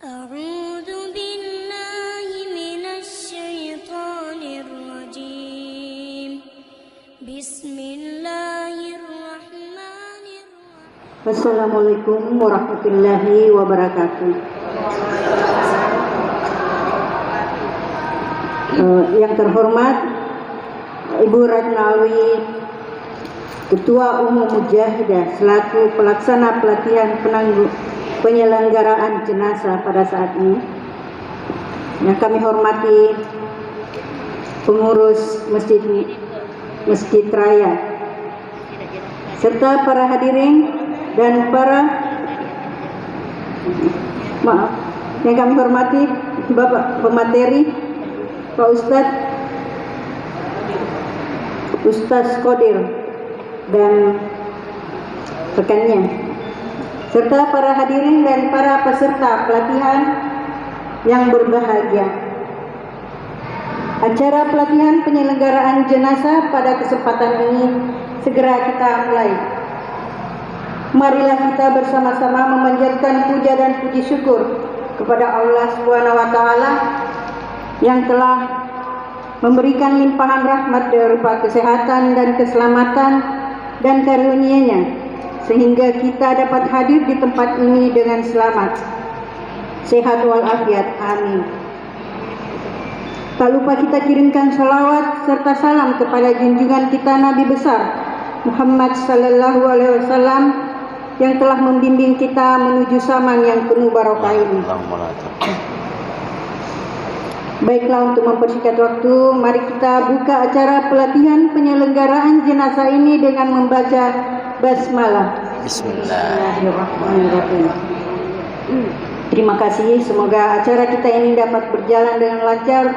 أعوذ بالله من الشيطان الرجيم بسم الله الرحمن الرحيم Assalamualaikum warahmatullahi wabarakatuh. Yang terhormat Ibu Ratnawi, Ketua Umum Mujahidah selaku pelaksana pelatihan penyelenggaraan jenazah pada saat ini. Yang kami hormati pengurus Masjid Raya, serta para hadirin dan yang kami hormati Bapak pemateri, Pak Ustadz Qadir dan rekannya, serta para hadirin dan para peserta pelatihan yang berbahagia. Acara pelatihan penyelenggaraan jenazah pada kesempatan ini segera kita mulai. Marilah kita bersama-sama memanjatkan puja dan puji syukur kepada Allah Subhanahu wa taala yang telah memberikan limpahan rahmat berupa kesehatan dan keselamatan dan karunia-Nya sehingga kita dapat hadir di tempat ini dengan selamat, sehat walafiat. Amin. Tak lupa kita kirimkan salawat serta salam kepada junjungan kita Nabi besar Muhammad sallallahu alaihi wasallam yang telah membimbing kita menuju zaman yang penuh barokah ini. Baiklah, untuk mempersingkat waktu, mari kita buka acara pelatihan penyelenggaraan jenazah ini dengan membaca basmalah. Bismillahirrahmanirrahim. Terima kasih, semoga acara kita ini dapat berjalan dengan lancar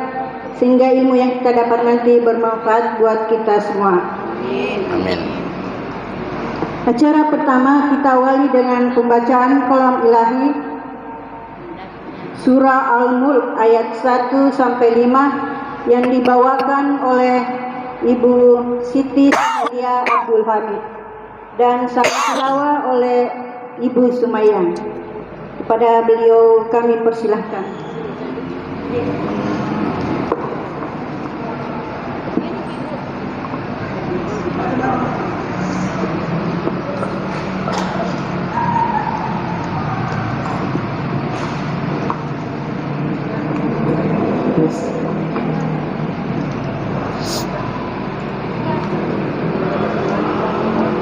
sehingga ilmu yang kita dapat nanti bermanfaat buat kita semua. Amin. Acara pertama kita awali dengan pembacaan kalam ilahi Surah Al-Mulk ayat 1 sampai 5 yang dibawakan oleh Ibu Siti Sadia Abdul Hamid dan salah oleh Ibu Sumayan. Kepada beliau kami persilahkan.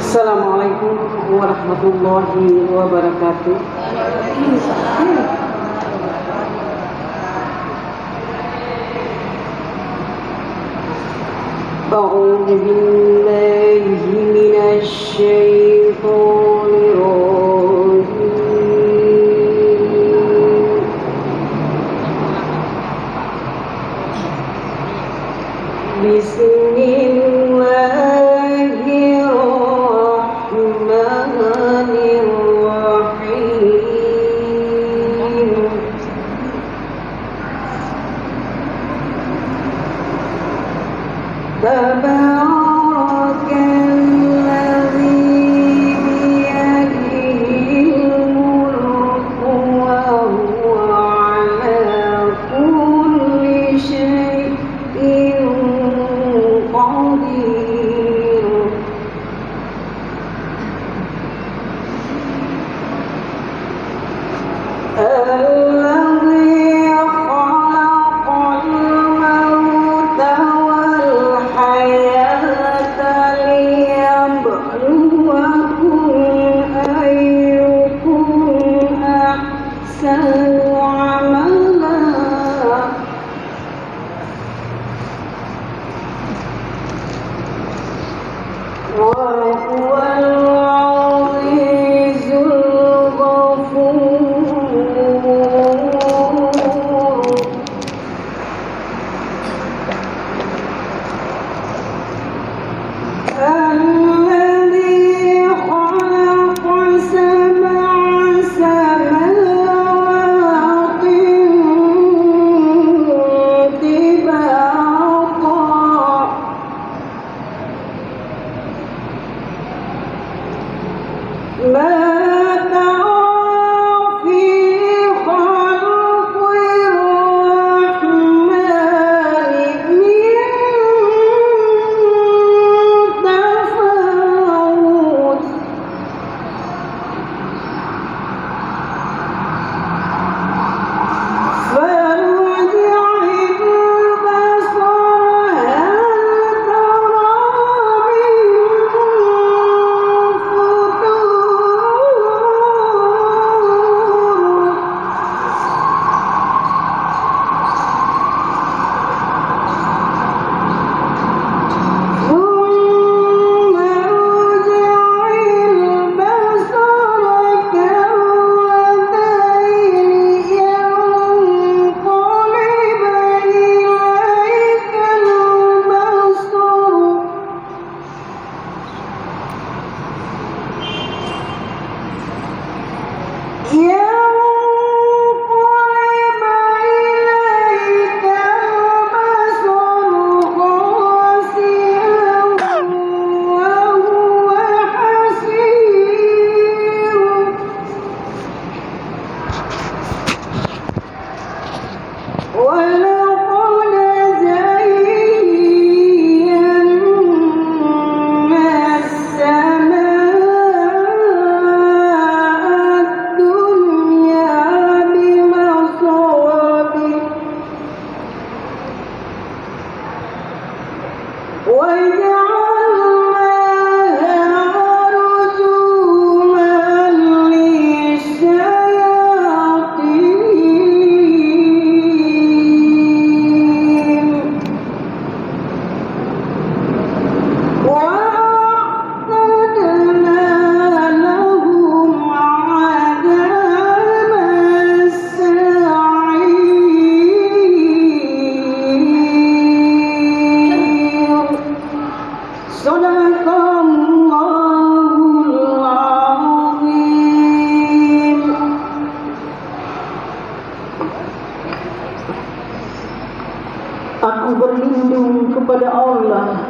Assalamualaikum warahmatullahi wabarakatuh. A'udzu billahi minasy syaithanir rajim. Aku berlindung kepada Allah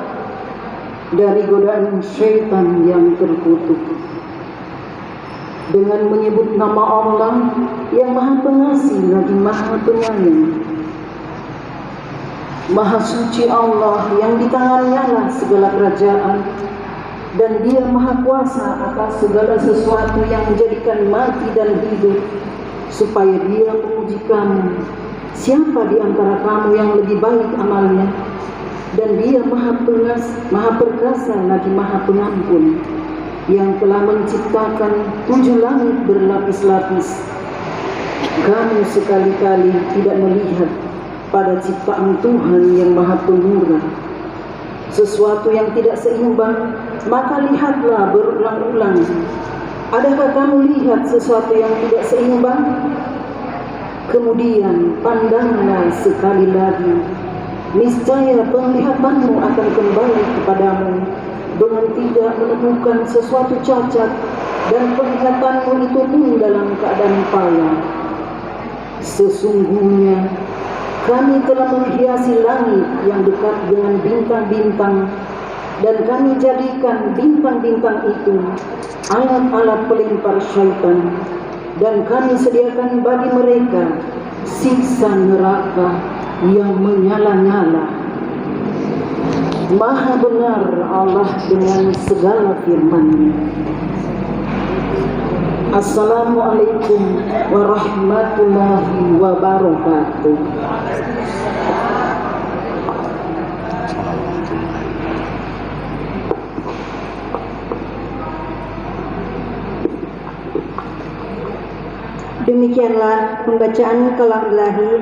dari godaan syaitan yang terkutuk dengan menyebut nama Allah yang Maha Pengasih lagi Maha Penyayang. Maha suci Allah yang di tangannya lah segala kerajaan, dan Dia Maha Kuasa atas segala sesuatu yang menjadikan mati dan hidup, supaya Dia menguji kamu, siapa di antara kamu yang lebih baik amalnya. Dan Dia Maha Perkasa lagi Maha Pengampun, yang telah menciptakan 7 langit berlapis-lapis. Kamu sekali-kali tidak melihat pada ciptaan Tuhan yang Maha Pemurah sesuatu yang tidak seimbang, maka lihatlah berulang-ulang. Adakah kamu lihat sesuatu yang tidak seimbang? Kemudian pandanglah sekali lagi, niscaya penglihatanmu akan kembali kepadamu dengan tidak menemukan sesuatu cacat, dan penglihatanmu itu pun dalam keadaan payah. Sesungguhnya kami telah menghiasi langit yang dekat dengan bintang-bintang, dan kami jadikan bintang-bintang itu alat-alat pelempar syaitan, dan kami sediakan bagi mereka siksa neraka yang menyala-nyala. Maha benar Allah dengan segala firman-Nya. Assalamualaikum warahmatullahi wabarakatuh. Demikianlah pembacaan kalam Ilahi.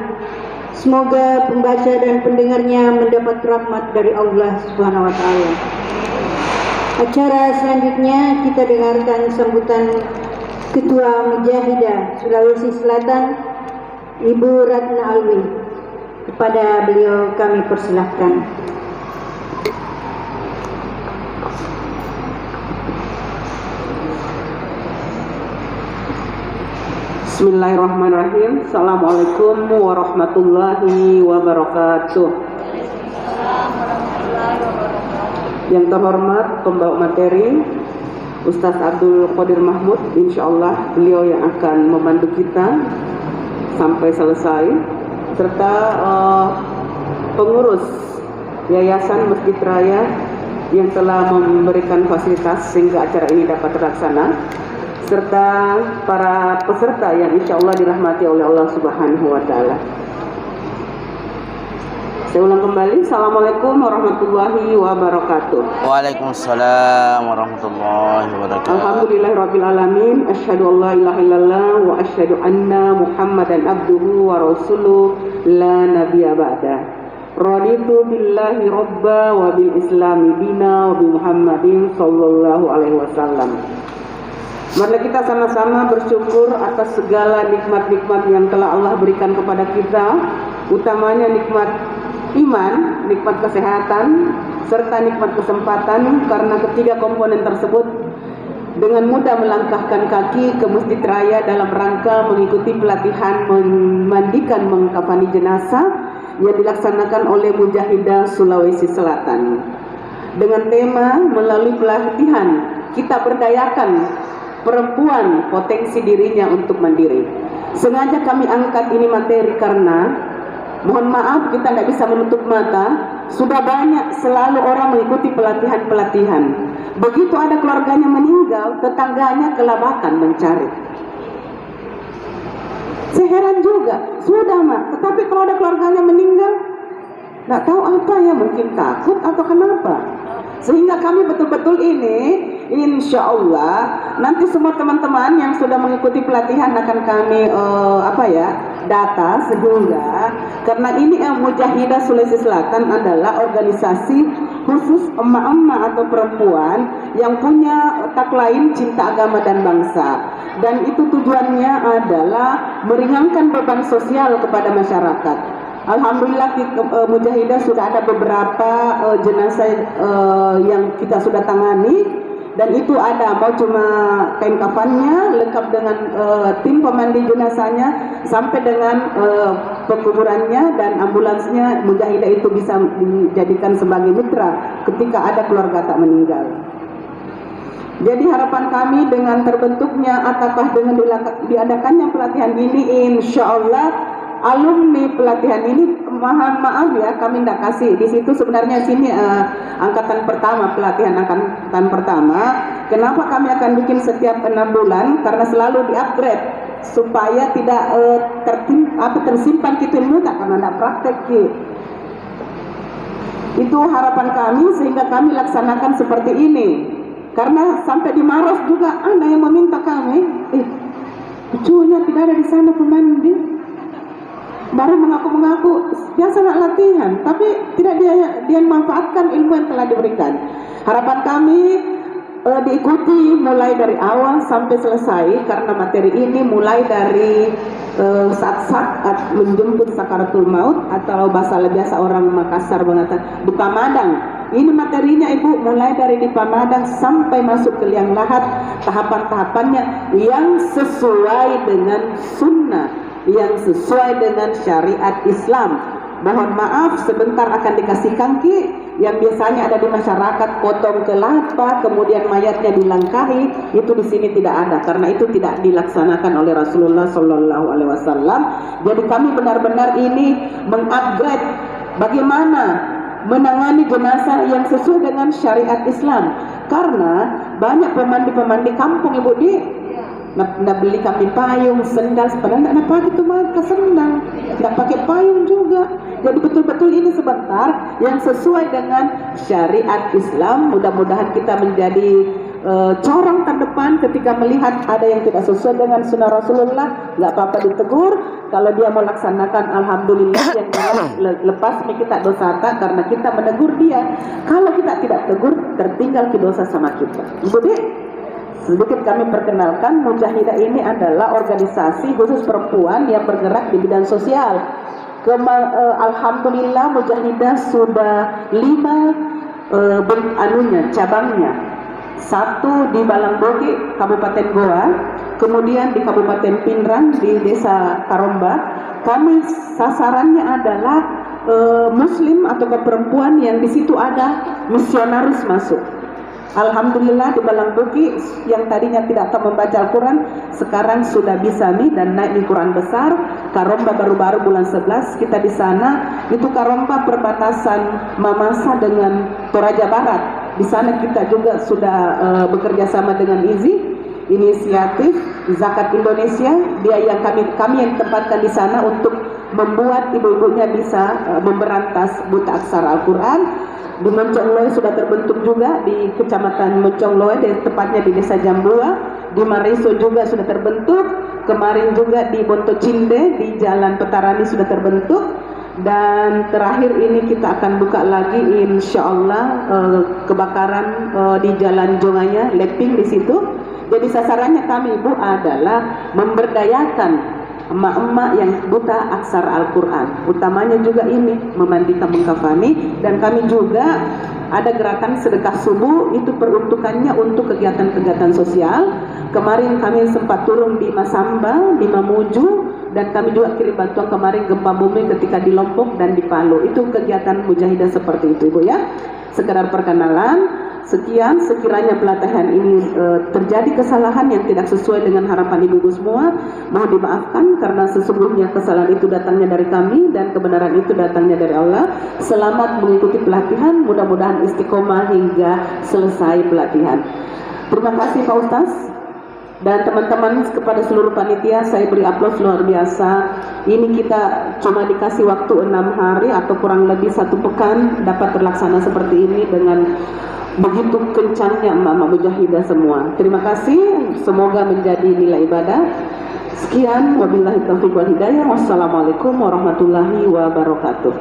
Semoga pembaca dan pendengarnya mendapat rahmat dari Allah Subhanahu wa taala. Acara selanjutnya kita dengarkan sambutan Ketua Mujahidah Sulawesi Selatan, Ibu Ratna Alwi. Kepada beliau kami persilahkan. Bismillahirrahmanirrahim. Assalamualaikum warahmatullahi wabarakatuh. Yang terhormat pembawa materi Ustaz Abdul Qadir Mahmud, insyaallah beliau yang akan membantu kita sampai selesai, serta pengurus Yayasan Masjid Raya yang telah memberikan fasilitas sehingga acara ini dapat terlaksana, serta para peserta yang insyaallah dirahmati oleh Allah Subhanahu wa taala. Saya ulang kembali. Assalamualaikum warahmatullahi wabarakatuh. Waalaikumsalam warahmatullahi wabarakatuh. Alhamdulillahirabbil alamin. Asyhadu an la ilaha illallah wa asyhadu anna Muhammadan abduhu wa rasuluh la nabiyya ba'da. Raditu billahi rabba wa bil islami dina wa bi Muhammadin sallallahu alaihi wasallam. Mari kita sama-sama bersyukur atas segala nikmat-nikmat yang telah Allah berikan kepada kita, utamanya nikmat iman, nikmat kesehatan, serta nikmat kesempatan, karena ketiga komponen tersebut dengan mudah melangkahkan kaki ke Masjid Raya dalam rangka mengikuti pelatihan memandikan mengkafani jenazah yang dilaksanakan oleh Mujahidah Sulawesi Selatan. Dengan tema melalui pelatihan kita berdayakan perempuan potensi dirinya untuk mandiri. Sengaja kami angkat ini materi karena mohon maaf kita tidak bisa menutup mata, sudah banyak selalu orang mengikuti pelatihan-pelatihan. Begitu ada keluarganya meninggal, tetangganya kelabakan mencari. Saya heran juga, sudah mak, tetapi kalau ada keluarganya meninggal, tidak tahu apa ya, mungkin takut atau kenapa. Sehingga kami betul-betul ini, insya Allah nanti semua teman-teman yang sudah mengikuti pelatihan akan kami data, sehingga karena ini Mujahidah Sulawesi Selatan adalah organisasi khusus emak-emak atau perempuan yang punya tagline cinta agama dan bangsa, dan itu tujuannya adalah meringankan beban sosial kepada masyarakat. Alhamdulillah Mujahidah sudah ada beberapa jenazah yang kita sudah tangani, dan itu ada mau cuma kain kafannya lengkap dengan tim pemandi jenazahnya sampai dengan pekuburannya dan ambulansnya. Mujahidah itu bisa dijadikan sebagai mitra ketika ada keluarga tak meninggal. Jadi harapan kami dengan terbentuknya ataukah dengan diadakannya pelatihan ini, insya Allah alumni pelatihan ini, mohon maaf ya kami tidak kasih di situ sebenarnya sini angkatan pertama, pelatihan angkatan pertama. Kenapa kami akan bikin setiap 6 bulan? Karena selalu di-upgrade supaya tidak tersimpan gitu ilmu tak karena tidak praktek gitu. Itu harapan kami sehingga kami laksanakan seperti ini. Karena sampai di Maros juga ada yang meminta kami, lucunya tidak ada di sana pemandi. Baru mengaku-mengaku biasa nak latihan, tapi tidak dia manfaatkan ilmu yang telah diberikan. Harapan kami diikuti mulai dari awal sampai selesai, karena materi ini mulai dari saat menjemput sakaratul maut, atau bahasa biasa orang Makassar mengatakan di Pamadang. Ini materinya Ibu mulai dari di Pamadang sampai masuk ke Liang Lahat, tahapan-tahapannya yang sesuai dengan sunnah, yang sesuai dengan syariat Islam. Mohon maaf sebentar akan dikasih kangki yang biasanya ada di masyarakat, potong kelapa kemudian mayatnya dilangkahi, itu di sini tidak ada karena itu tidak dilaksanakan oleh Rasulullah SAW. Jadi kami benar-benar ini mengupgrade bagaimana menangani jenazah yang sesuai dengan syariat Islam. Karena banyak pemandi kampung Ibu nak beli kami payung, sendal, sebenarnya nak pakai itu maka sendal, nak pakai payung juga. Jadi betul-betul ini sebentar yang sesuai dengan syariat Islam. Mudah-mudahan kita menjadi corong terdepan ketika melihat ada yang tidak sesuai dengan sunnah Rasulullah, nggak apa-apa ditegur. Kalau dia mau laksanakan, alhamdulillah. Yang lepas kita dosa tak karena kita menegur dia. Kalau kita tidak tegur, tertinggal ke dosa sama kita. Ibu Dik, sedikit kami perkenalkan, Mujahidah ini adalah organisasi khusus perempuan yang bergerak di bidang sosial. Alhamdulillah Mujahidah sudah 5 cabangnya. 1 di Balangbogi, Kabupaten Goa, kemudian di Kabupaten Pinrang, di Desa Karomba. Kami sasarannya adalah Muslim atau perempuan yang di situ ada misionaris masuk. Alhamdulillah di Balangbogi yang tadinya tidak tahu membaca Al-Quran sekarang sudah bisa nih dan naik di Quran besar. Karomba baru-baru bulan 11 kita di sana. Itu Karomba perbatasan Mamasa dengan Toraja Barat. Di sana kita juga sudah bekerja sama dengan Inisiatif Zakat Indonesia. Dia yang kami yang tempatkan di sana untuk membuat ibu-ibunya bisa memberantas buta aksara Al-Quran. Di Moncongloe sudah terbentuk juga di Kecamatan Moncongloe, tepatnya di Desa Jambua. Di Mariso juga sudah terbentuk. Kemarin juga di Bontocinde di Jalan Petarani sudah terbentuk. Dan terakhir ini kita akan buka lagi insya Allah kebakaran di Jalan Jonganya, Leping di situ. Jadi sasarannya kami Ibu adalah memberdayakan emak-emak yang buta aksara Al-Quran, utamanya juga ini memandikan, mengkafani. Dan kami juga ada gerakan sedekah subuh, itu peruntukannya untuk kegiatan-kegiatan sosial. Kemarin kami sempat turun di Masamba, di Mamuju, dan kami juga kirim bantuan kemarin gempa bumi ketika di Lombok dan di Palu. Itu kegiatan Mujahidah seperti itu Ibu ya. Sekedar perkenalan. Sekian, sekiranya pelatihan ini terjadi kesalahan yang tidak sesuai dengan harapan ibu-ibu semua, mohon dimaafkan karena sesungguhnya kesalahan itu datangnya dari kami dan kebenaran itu datangnya dari Allah. Selamat mengikuti pelatihan, mudah-mudahan istiqomah hingga selesai pelatihan. Terima kasih Pak Ustaz. Dan teman-teman kepada seluruh panitia saya beri aplaus luar biasa. Ini kita cuma dikasih waktu 6 hari atau kurang lebih 1 pekan dapat terlaksana seperti ini dengan begitu kencangnya emak-emak Mujahidah semua. Terima kasih, semoga menjadi nilai ibadah. Sekian, wabillahi taufiq wal hidayah. Wassalamualaikum warahmatullahi wabarakatuh.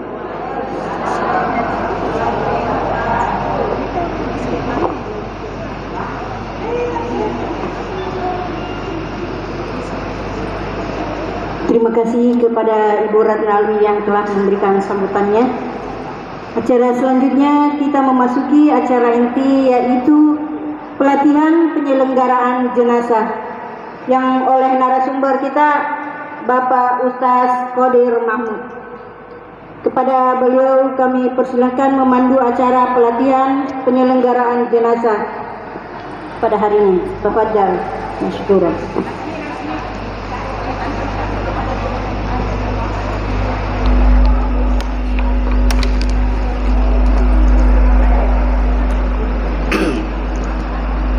Terima kasih kepada Ibu Ratna Alwi yang telah memberikan sambutannya. Acara selanjutnya kita memasuki acara inti, yaitu pelatihan penyelenggaraan jenazah yang oleh narasumber kita Bapak Ustaz Qadir Mahmud. Kepada beliau kami persilahkan memandu acara pelatihan penyelenggaraan jenazah pada hari ini. Tafadhal masykuran.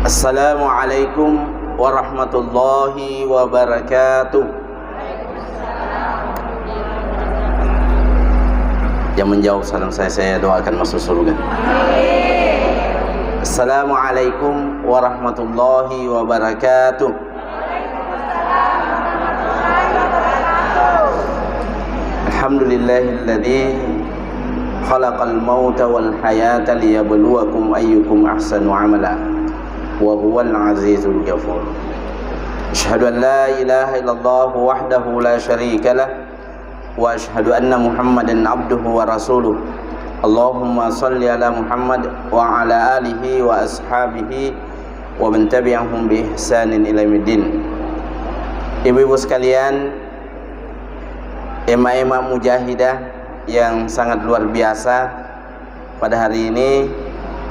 Assalamualaikum warahmatullahi wabarakatuh. Yang menjawab salam saya doakan masuk surga. Assalamualaikum warahmatullahi wabarakatuh. Alhamdulillahilladzi khalaqal mauta wal hayata liyabluwakum ayyukum ahsanu amala wa huwal azizul ghafur. Asyhadu an la ilaha illallah wahdahu la syarika lah wa asyhadu anna Muhammadan abduhu wa rasuluh. Allahumma salli ala Muhammad wa ala alihi wa ashabihi wa man tabi'ahum bi ihsanin ila yaumiddin. Ibu-ibu sekalian, ema-ema mujahidah yang sangat luar biasa, pada hari ini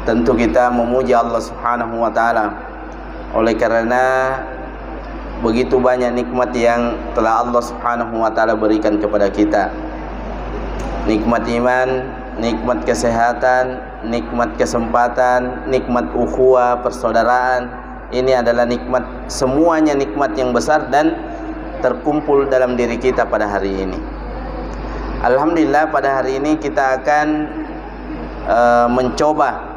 tentu kita memuji Allah Subhanahu wa taala oleh karena begitu banyak nikmat yang telah Allah Subhanahu wa taala berikan kepada kita. Nikmat iman, nikmat kesehatan, nikmat kesempatan, nikmat ukhuwah, persaudaraan. Ini adalah nikmat, semuanya nikmat yang besar dan terkumpul dalam diri kita pada hari ini. Alhamdulillah, pada hari ini kita akan mencoba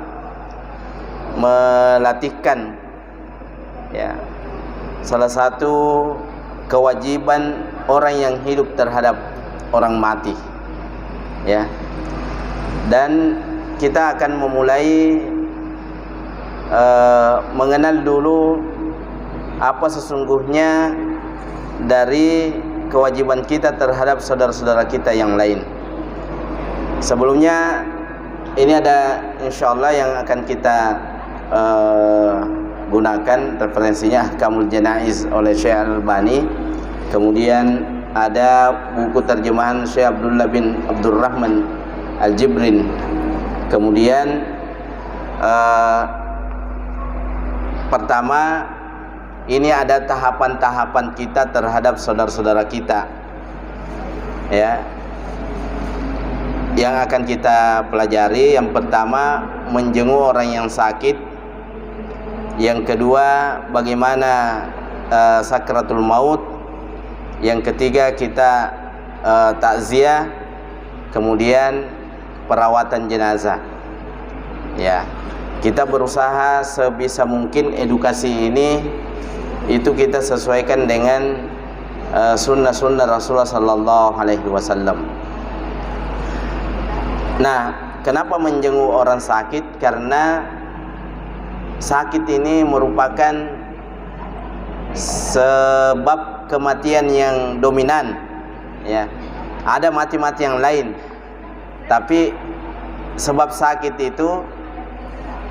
melatihkan ya salah satu kewajiban orang yang hidup terhadap orang mati ya, dan kita akan memulai mengenal dulu apa sesungguhnya dari kewajiban kita terhadap saudara-saudara kita yang lain. Sebelumnya ini ada insyaallah yang akan kita gunakan referensinya Ahkamul Janaiz oleh Syekh Al-Albani. Kemudian ada buku terjemahan Syekh Abdullah bin Abdurrahman Al-Jibrin. Kemudian pertama, ini ada tahapan-tahapan kita terhadap saudara-saudara kita ya, yang akan kita pelajari. Yang pertama, menjenguk orang yang sakit. Yang kedua, bagaimana sakratul maut. Yang ketiga, kita takziah. Kemudian perawatan jenazah ya. Kita berusaha sebisa mungkin edukasi ini itu kita sesuaikan dengan sunnah-sunnah Rasulullah sallallahu alaihi wasallam. Nah, kenapa menjenguk orang sakit? Karena sakit ini merupakan sebab kematian yang dominan ya. Ada mati-mati yang lain, tapi sebab sakit itu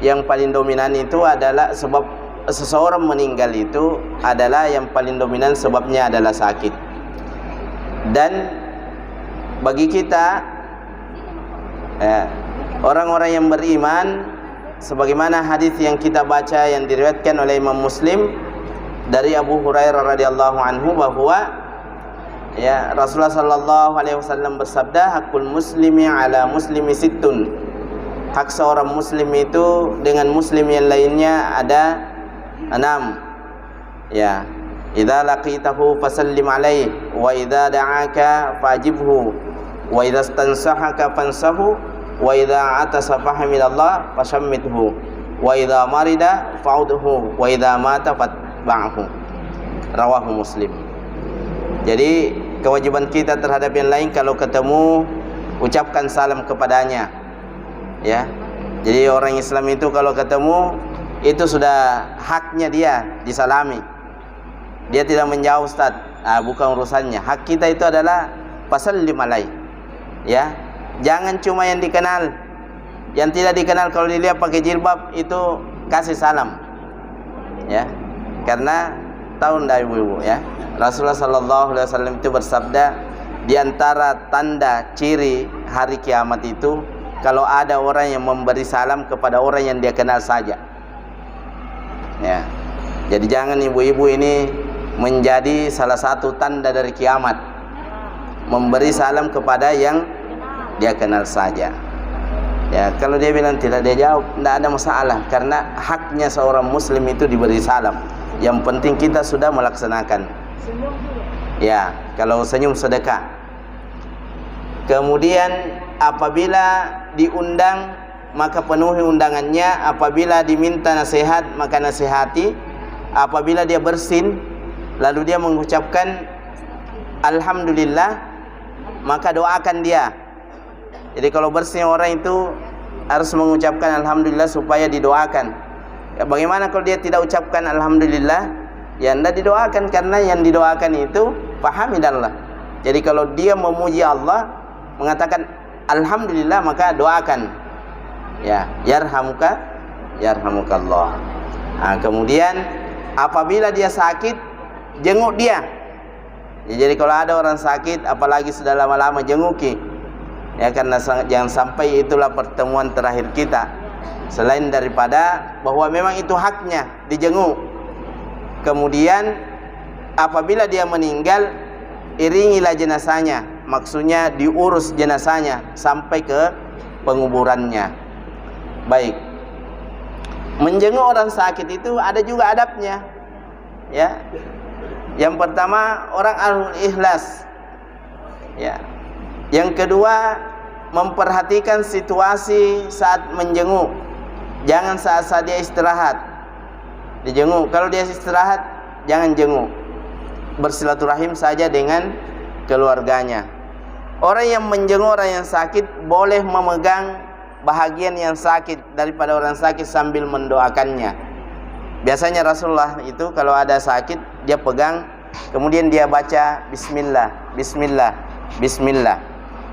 yang paling dominan itu adalah sebab seseorang meninggal itu adalah yang paling dominan, sebabnya adalah sakit. Dan bagi kita orang-orang yang beriman, sebagaimana hadis yang kita baca yang diriwayatkan oleh Imam Muslim dari Abu Hurairah radhiyallahu anhu bahwa ya Rasulullah sallallahu alaihi wasallam bersabda, hakul muslimi ala muslimi sittun. Hak seorang muslim itu dengan muslim yang lainnya ada 6 ya. Idza laqitahu fasallim alaihi wa idza da'aka fajibhu wa idza stansahaka fansahu wa idza atasa fahmidallah fashammithu wa idza marida fa'udhu wa idza mata fatba'hu. Rawahu Muslim. Jadi kewajiban kita terhadap yang lain, kalau ketemu ucapkan salam kepadanya ya. Jadi orang Islam itu kalau ketemu itu sudah haknya dia disalami. Dia tidak menjauh, Ustaz. Bukan urusannya. Hak kita itu adalah fasallim alai ya. Jangan cuma yang dikenal. Yang tidak dikenal kalau dilihat pakai jilbab itu kasih salam Ya, karena tahu ndak ibu-ibu ya, Rasulullah sallallahu alaihi wasallam itu bersabda, di antara tanda ciri hari kiamat itu kalau ada orang yang memberi salam kepada orang yang dia kenal saja. Ya. Jadi jangan ibu-ibu ini menjadi salah satu tanda dari kiamat, memberi salam kepada yang dia kenal saja. Ya, kalau dia bilang tidak, dia jawab, tidak ada masalah, karena haknya seorang muslim itu diberi salam. Yang penting kita sudah melaksanakan. Ya, kalau senyum sedekah. Kemudian apabila diundang maka penuhi undangannya, apabila diminta nasihat maka nasihati, apabila dia bersin lalu dia mengucapkan alhamdulillah maka doakan dia. Jadi kalau bersin orang itu harus mengucapkan alhamdulillah supaya didoakan. Ya, bagaimana kalau dia tidak ucapkan alhamdulillah? Ya tidak didoakan, karena yang didoakan itu fahamidallah. Jadi kalau dia memuji Allah, mengatakan alhamdulillah, maka doakan. Ya, yarhamuka yarhamukallah. Nah, kemudian apabila dia sakit, jenguk dia. Ya, jadi kalau ada orang sakit, apalagi sudah lama-lama, jenguki. Ya, karena jangan sampai itulah pertemuan terakhir kita. Selain daripada bahwa memang itu haknya dijenguk. Kemudian apabila dia meninggal, iringilah jenazahnya. Maksudnya diurus jenazahnya sampai ke penguburannya. Baik. Menjenguk orang sakit itu ada juga adabnya. Ya. Yang pertama, orang al-ikhlas. Ya. Yang kedua, memperhatikan situasi saat menjenguk. Jangan saat dia istirahat dijenguk. Kalau dia istirahat, jangan jenguk. Bersilaturahim saja dengan keluarganya. Orang yang menjenguk orang yang sakit boleh memegang bahagian yang sakit daripada orang sakit sambil mendoakannya. Biasanya Rasulullah itu kalau ada sakit, dia pegang, kemudian dia baca bismillah, bismillah, bismillah,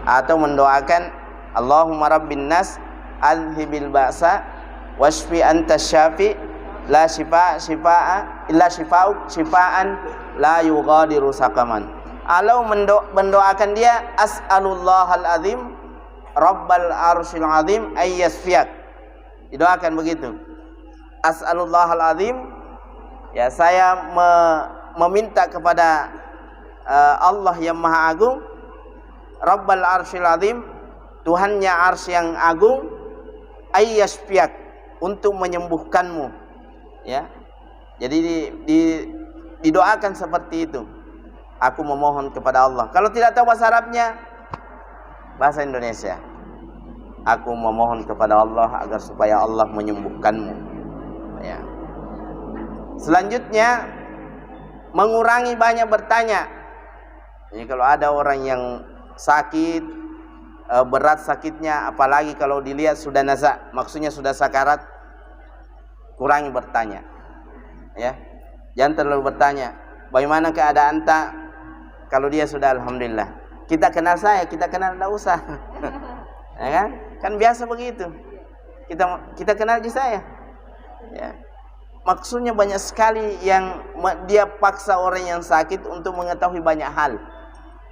atau mendoakan Allahumma rabbin nas adhibil ba'sa washfi anta syafi la shifa shifa'a illa shifa'uk shifa'an la yughadiru saqaman. Kalau mendoakan dia as'alullahal azim rabbal arsyil azim ayyasfiyak, didoakan begitu. As'alullahal azim, ya saya meminta kepada Allah yang maha agung, rabbal arsyil azim, Tuhannya arsy yang agung, ayyasfiyak, untuk menyembuhkanmu. Ya, jadi didoakan seperti itu. Aku memohon kepada Allah. Kalau tidak tahu bahasa Arabnya, bahasa Indonesia. Aku memohon kepada Allah agar supaya Allah menyembuhkanmu. Ya. Selanjutnya, mengurangi banyak bertanya. Jadi kalau ada orang yang sakit, berat sakitnya, apalagi kalau dilihat sudah nazak, maksudnya sudah sakarat, kurangi bertanya. Ya, jangan terlalu bertanya, bagaimana keadaan tak? Kalau dia sudah alhamdulillah. Kita kenal saya, kita kenal, tidak usah. Ya kan? Kan biasa begitu. Kita kenal di saya. Ya. Maksudnya banyak sekali yang dia paksa orang yang sakit untuk mengetahui banyak hal.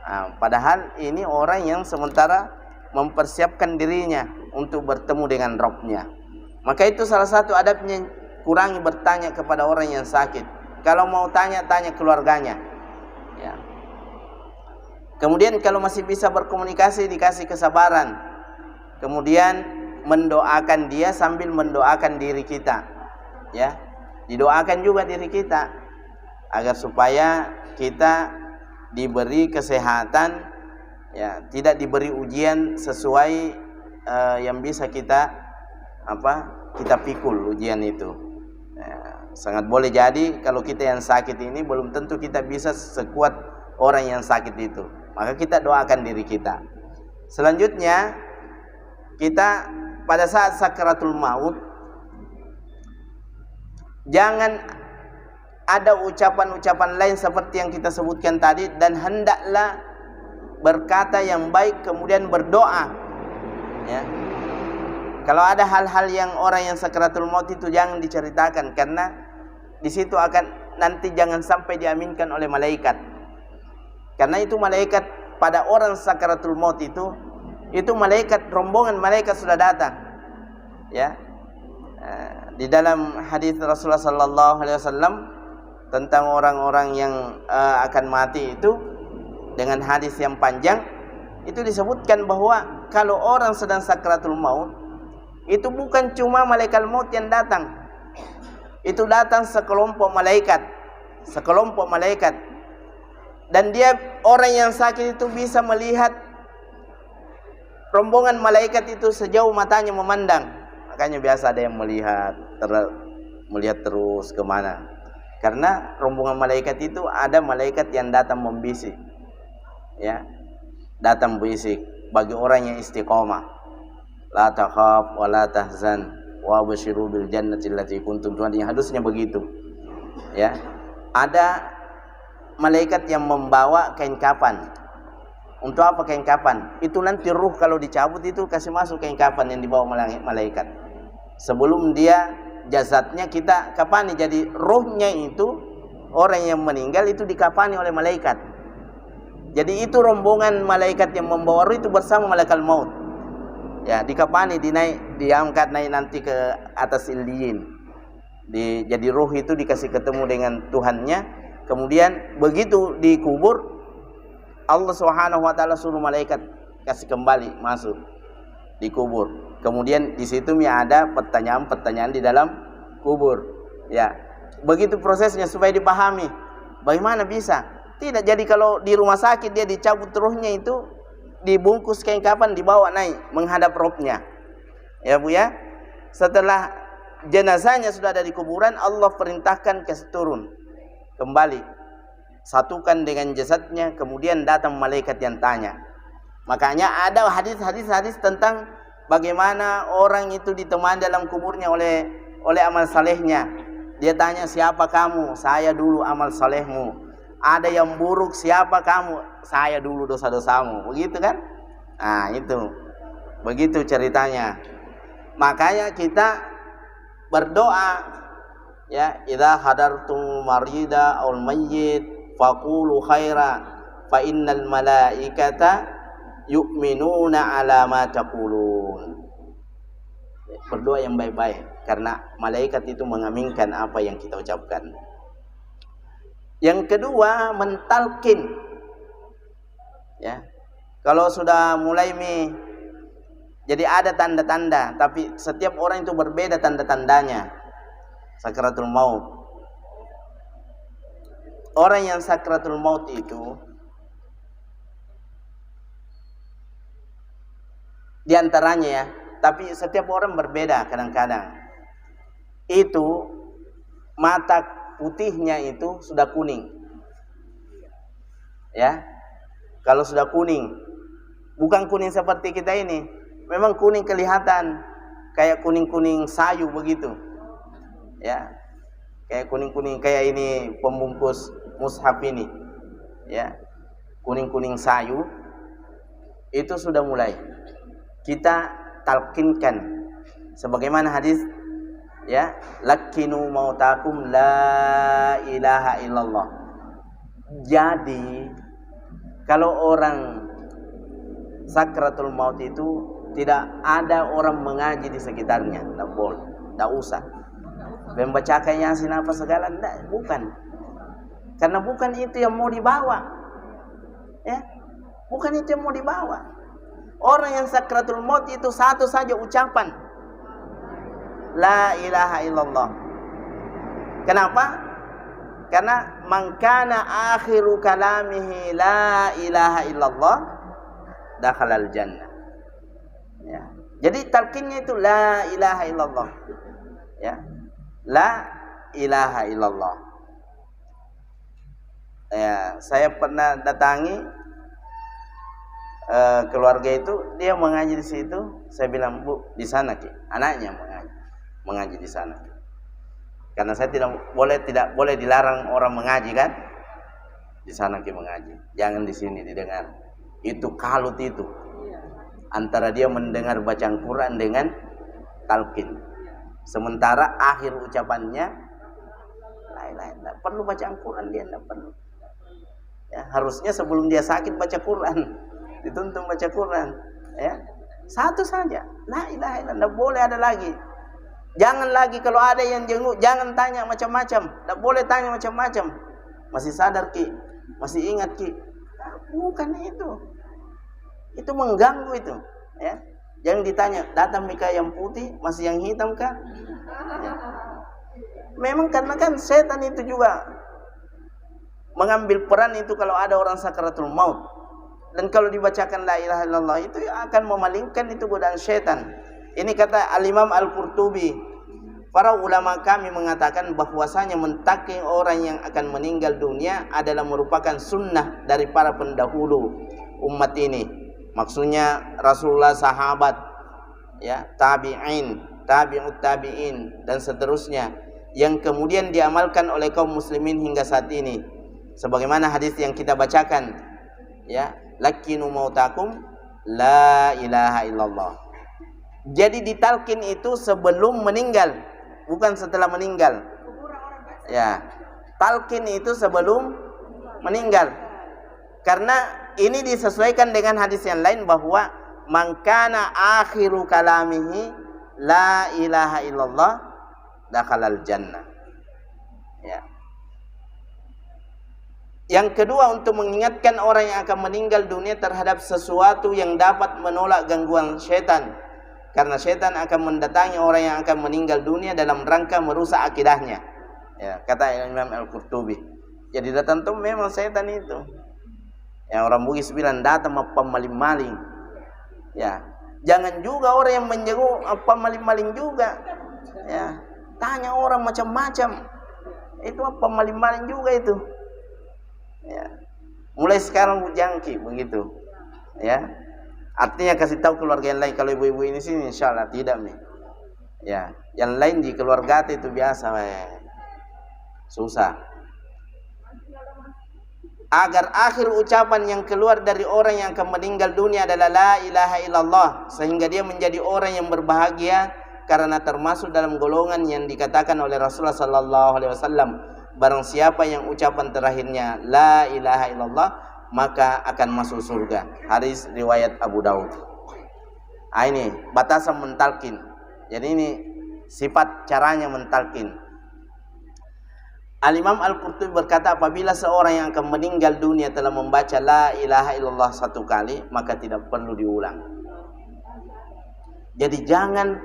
Nah, padahal ini orang yang sementara mempersiapkan dirinya untuk bertemu dengan Rabb-nya. Maka itu salah satu adabnya, kurangi bertanya kepada orang yang sakit. Kalau mau tanya, tanya keluarganya. Ya. Kemudian kalau masih bisa berkomunikasi, dikasih kesabaran. Kemudian mendoakan dia sambil mendoakan diri kita. Ya, didoakan juga diri kita agar supaya kita diberi kesehatan, ya, tidak diberi ujian sesuai yang bisa kita pikul ujian itu. Ya, sangat boleh jadi kalau kita yang sakit ini belum tentu kita bisa sekuat orang yang sakit itu. Maka kita doakan diri kita. Selanjutnya, kita pada saat sakaratul maut, jangan ada ucapan-ucapan lain seperti yang kita sebutkan tadi, dan hendaklah berkata yang baik kemudian berdoa. Ya. Kalau ada hal-hal yang orang yang sakaratul maut itu jangan diceritakan, karena di situ akan nanti jangan sampai diaminkan oleh malaikat. Karena itu malaikat pada orang sakaratul maut itu malaikat, rombongan malaikat sudah datang. Ya. Di dalam hadis Rasulullah sallallahu alaihi wasallam tentang orang-orang yang akan mati itu, dengan hadis yang panjang itu disebutkan bahwa kalau orang sedang sakaratul maut itu bukan cuma malaikat maut yang datang. Itu datang sekelompok malaikat. Dan dia, orang yang sakit itu bisa melihat rombongan malaikat itu sejauh matanya memandang. Makanya biasa ada yang melihat terus kemana. Karena rombongan malaikat itu ada malaikat yang datang membisik. Ya, datang bisik bagi orang yang istiqomah. La takhaf wa la tahzan wa basyiru bil jannati allati kuntum tu'adun. Harusnya begitu. Ya. Ada malaikat yang membawa kain kafan. Untuk apa kain kafan? Itu nanti ruh kalau dicabut itu kasih masuk kain kafan yang dibawa malaikat. Sebelum dia jasadnya kita kafani, jadi ruhnya itu orang yang meninggal itu dikafani oleh malaikat. Jadi itu rombongan malaikat yang membawa ruh itu bersama malaikat maut. Ya, dikafani, diangkat naik nanti ke atas illiyin. Jadi ruh itu dikasih ketemu dengan Tuhannya. Kemudian begitu dikubur, Allah Subhanahu wa taala suruh malaikat kasih kembali masuk dikubur. Kemudian di situ ada pertanyaan-pertanyaan di dalam kubur. Ya. Begitu prosesnya supaya dipahami. Bagaimana bisa? Tidak, jadi kalau di rumah sakit dia dicabut ruhnya itu dibungkus kain kafan, dibawa naik menghadap robnya. Ya Bu ya. Setelah jenazahnya sudah ada di kuburan, Allah perintahkan kasih turun kembali. Satukan dengan jasadnya, kemudian datang malaikat yang tanya. Makanya ada hadis tentang bagaimana orang itu ditemani dalam kuburnya oleh amal salehnya. Dia tanya, siapa kamu? Saya dulu amal salehmu. Ada yang buruk, siapa kamu? Saya dulu dosa-dosamu. Begitu kan? Nah itu, begitu ceritanya. Makanya kita berdoa, ya, idza hadartum marida aul mayyit faqulu khaira fa innal malaikata yu'minuna ala ma taqulun. Berdoa yang baik-baik karena malaikat itu mengaminkan apa yang kita ucapkan. Yang kedua, mentalkin. Ya. Kalau sudah mulai jadi ada tanda-tanda, tapi setiap orang itu berbeda tanda-tandanya. Sakaratul maut. Orang yang sakaratul maut itu di antaranya, ya, tapi setiap orang berbeda kadang-kadang. Itu mata putihnya itu sudah kuning. Ya. Kalau sudah kuning, bukan kuning seperti kita ini. Memang kuning kelihatan kayak kuning-kuning sayu begitu. Ya. Kayak kuning-kuning kayak ini pembungkus mushaf ini. Ya. Kuning-kuning sayu itu sudah mulai kita talqinkan sebagaimana hadis, ya, lakinu mautakum la ilaha illallah. Jadi kalau orang sakratul maut itu tidak ada orang mengaji di sekitarnya, tidak boleh, tidak usah membacakan Yasin apa segala, tidak, bukan. Karena bukan itu yang mau dibawa, ya, bukan itu yang mau dibawa. Orang yang sakratul maut itu satu saja ucapan la ilaha illallah. Kenapa? Karena man kana akhiru kalamihi la ilaha illallah dakhalal jannah. Ya. Jadi talqinnya itu la ilaha illallah. Ya. La ilaha illallah. Ya, saya pernah datangi keluarga itu, dia mengaji di situ. Saya bilang, Bu, di sana Ki, anaknya mengaji di sana. Karena saya tidak boleh dilarang orang mengaji kan. Di sana Ki mengaji, jangan di sini didengar. Itu kalut itu. Antara dia mendengar bacaan Quran dengan talqin. Sementara akhir ucapannya lain-lain. Tidak perlu baca Al-Quran, dia tidak perlu. Ya, harusnya sebelum dia sakit baca Quran, dituntun baca Quran. Ya, satu saja, la ilaha illallah, tidak boleh ada lagi. Jangan lagi kalau ada yang jenguk, jangan tanya macam-macam, tidak boleh tanya macam-macam. Masih sadar ki, masih ingat ki? Bukan itu mengganggu itu. Ya, jangan ditanya, datang Mika yang putih, masih yang hitam kah? Ya. Memang karena kan setan itu juga mengambil peran itu kalau ada orang sakaratul maut. Dan kalau dibacakan la ilaha illallah itu akan memalingkan itu godaan setan. Ini kata Al-Imam Al-Qurtubi. Para ulama kami mengatakan bahwasanya mentalkin orang yang akan meninggal dunia adalah merupakan sunnah dari para pendahulu umat ini. Maksudnya Rasulullah, sahabat, ya, tabi'in, tabi'ut tabi'in dan seterusnya, yang kemudian diamalkan oleh kaum muslimin hingga saat ini. Sebagaimana hadis yang kita bacakan, ya, lakinu mautakum la ilaha illallah. Jadi ditalkin itu sebelum meninggal, bukan setelah meninggal. Ya, talkin itu sebelum meninggal. Karena ini disesuaikan dengan hadis yang lain bahwa man kana akhiru kalamihi la ilaha illallah dakhalal jannah. Ya. Yang kedua, untuk mengingatkan orang yang akan meninggal dunia terhadap sesuatu yang dapat menolak gangguan syaitan. Karena syaitan akan mendatangi orang yang akan meninggal dunia dalam rangka merusak akidahnya. Ya, kata Imam Al-Qurtubi. Jadi datang tuh memang syaitan itu. Ya, orang Bugis bilang datang apa maling-maling. Ya, jangan juga orang yang menjenguk apa maling-maling juga. Ya, tanya orang macam-macam. Itu apa maling-maling juga itu. Ya, mulai sekarang jangki begitu. Ya. Artinya kasih tahu keluarga yang lain. Kalau ibu-ibu ini sini insyaallah tidak nih. Ya, yang lain di keluarga itu biasa, susah. Agar akhir ucapan yang keluar dari orang yang akan meninggal dunia adalah la ilaha illallah, sehingga dia menjadi orang yang berbahagia karena termasuk dalam golongan yang dikatakan oleh Rasulullah sallallahu alaihi wasallam, barang siapa yang ucapan terakhirnya la ilaha illallah maka akan masuk surga. Hadis riwayat Abu Daud. Ini batasan mentalkin. Jadi ini sifat caranya mentalkin. Al-Imam Al-Qurtubi berkata, apabila seorang yang akan meninggal dunia telah membaca la ilaha illallah satu kali, maka tidak perlu diulang. Jadi jangan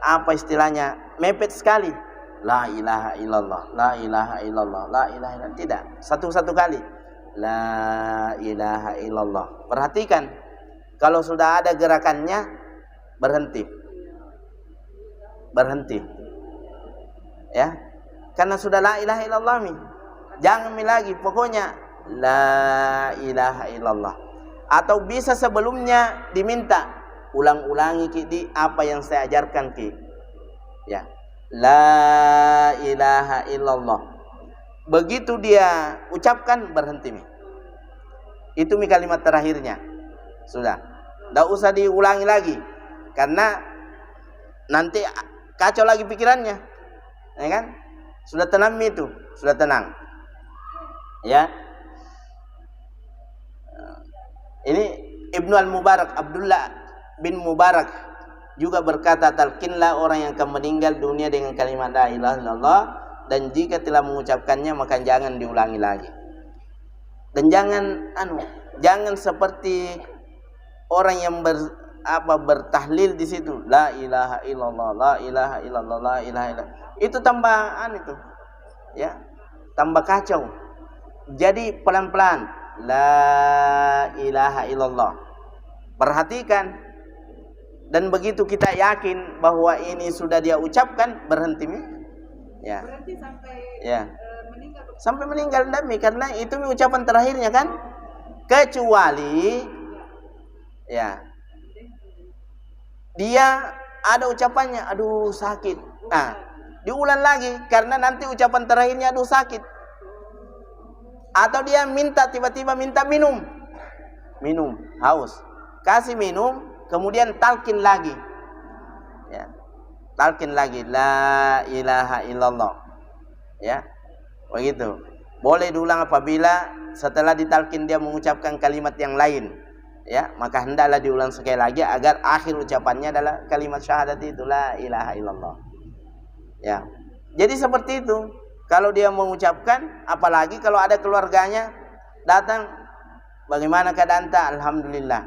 apa istilahnya mepet sekali. La ilaha illallah, la ilaha illallah, la ilaha illallah. Tidak, satu-satu kali. La ilaha illallah. Perhatikan, kalau sudah ada gerakannya, berhenti. Berhenti. Ya. Karena sudah la ilaha illallah mi. Jangan mi lagi, pokoknya la ilaha illallah. Atau bisa sebelumnya diminta ulang-ulangi ki di apa yang saya ajarkan ki. Ya. La ilaha illallah. Begitu dia ucapkan, berhenti mi. Itu mi kalimat terakhirnya. Sudah. Tidak usah diulangi lagi. Karena nanti kacau lagi pikirannya. Ya kan? Sudah tenang mi itu. Sudah tenang. Ya. Ini Ibnu Al-Mubarak, Abdullah bin Mubarak juga berkata, talkinlah orang yang akan meninggal dunia dengan kalimat la ilaha illallah, dan jika telah mengucapkannya maka jangan diulangi lagi. Dan jangan seperti orang yang bertahlil di situ, la ilaha illallah, la ilaha illallah, la ilaha illallah. Itu tambahan itu. Ya. Tambah kacau. Jadi pelan-pelan, la ilaha illallah. Perhatikan. Dan begitu kita yakin bahwa ini sudah dia ucapkan, berhenti. Ya. Berarti sampai ya. meninggal. Sampai meninggal demi, karena itu ucapan terakhirnya kan. Kecuali ya dia ada ucapannya, aduh sakit. Nah, diulang lagi karena nanti ucapan terakhirnya aduh sakit. Atau dia tiba-tiba minta minum, haus, kasih minum, kemudian talkin lagi, ya, talkin lagi, la ilaha illallah, ya, Begitu. Boleh diulang apabila setelah ditalkin dia mengucapkan kalimat yang lain. Ya, maka hendaklah diulang sekali lagi agar akhir ucapannya adalah kalimat syahadat itu, la ilaha illallah. Ya. Jadi seperti itu. Kalau dia mengucapkan, apalagi kalau ada keluarganya datang, bagaimana keadaan anta? Alhamdulillah.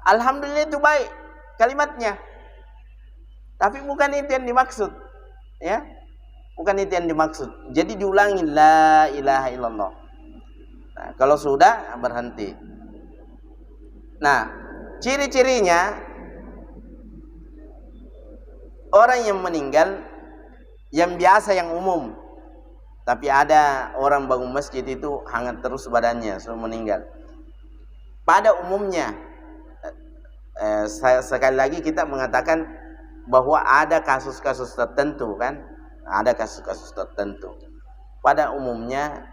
Alhamdulillah itu baik kalimatnya. Tapi bukan itu yang dimaksud. Ya. Bukan itu yang dimaksud. Jadi diulangi la ilaha illallah. Nah, kalau sudah berhenti. Nah, ciri-cirinya orang yang meninggal yang biasa, yang umum. Tapi ada orang bangun masjid itu hangat terus badannya sebelum meninggal. Pada umumnya, sekali lagi kita mengatakan bahwa ada kasus-kasus tertentu kan. Ada kasus-kasus tertentu. Pada umumnya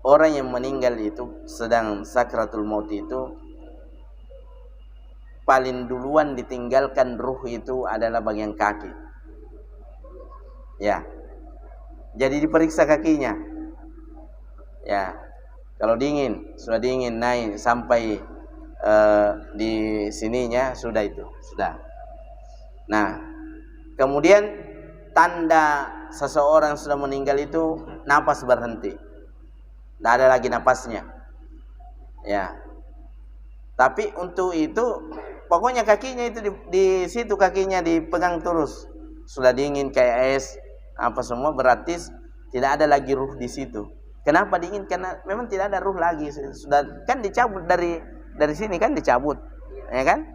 orang yang meninggal itu sedang sakratul maut itu paling duluan ditinggalkan ruh itu adalah bagian kaki. Ya. Jadi diperiksa kakinya. Ya. Kalau dingin, sudah dingin naik sampai di sininya sudah itu, sudah. Nah, kemudian tanda seseorang sudah meninggal itu napas berhenti. Tidak ada lagi napasnya. Ya. Tapi untuk itu pokoknya kakinya itu di situ kakinya dipegang terus. Sudah dingin kayak es apa semua, berarti tidak ada lagi ruh di situ. Kenapa dingin? Karena memang tidak ada ruh lagi. Sudah kan dicabut dari sini kan dicabut. Ya kan?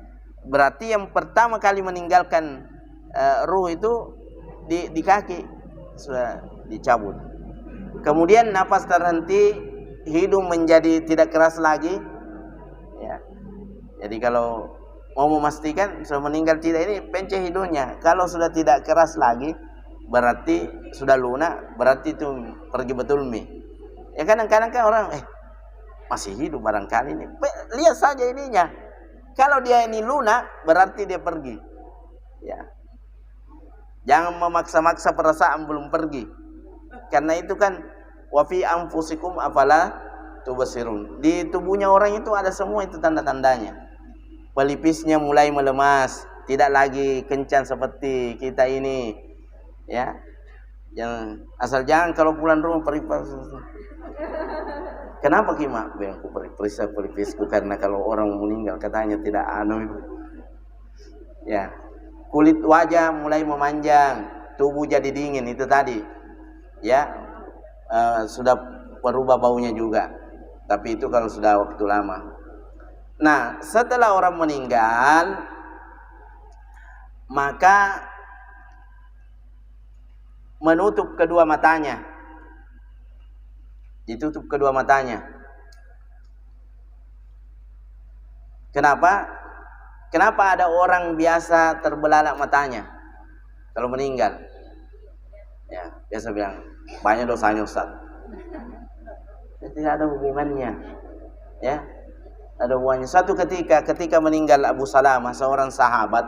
Berarti yang pertama kali meninggalkan ruh itu di kaki sudah dicabut. Kemudian napas terhenti, hidung menjadi tidak keras lagi. Ya. Jadi kalau mau memastikan sudah meninggal tidak, ini pencet hidungnya. Kalau sudah tidak keras lagi, berarti sudah lunak, berarti itu pergi betul mi. Ya kadang-kadang kan orang masih hidup barangkali ini. Lihat saja ininya. Kalau dia ini lunak, berarti dia pergi. Ya. Jangan memaksa-maksa perasaan belum pergi. Karena itu kan wa fi anfusikum afala tubsirun. Di tubuhnya orang itu ada semua itu tanda-tandanya. Pelipisnya mulai melemas, tidak lagi kencang seperti kita ini. Ya. Yang asal jangan kalau pulang rumah peripis. Kenapa Kima? Aku periksa pelipisku karena kalau orang meninggal katanya tidak Ya. Kulit wajah mulai memanjang, tubuh jadi dingin itu tadi. Ya. Sudah berubah baunya juga. Tapi itu kalau sudah waktu lama. Nah, setelah orang meninggal, maka menutup kedua matanya. Ditutup kedua matanya. Kenapa? Kenapa ada orang biasa terbelalak matanya kalau meninggal? Ya, biasa bilang banyak dosanya Ustaz. Tidak ada hubungannya. Ya. Ada hubungannya. Suatu ketika meninggal Abu Salamah, seorang sahabat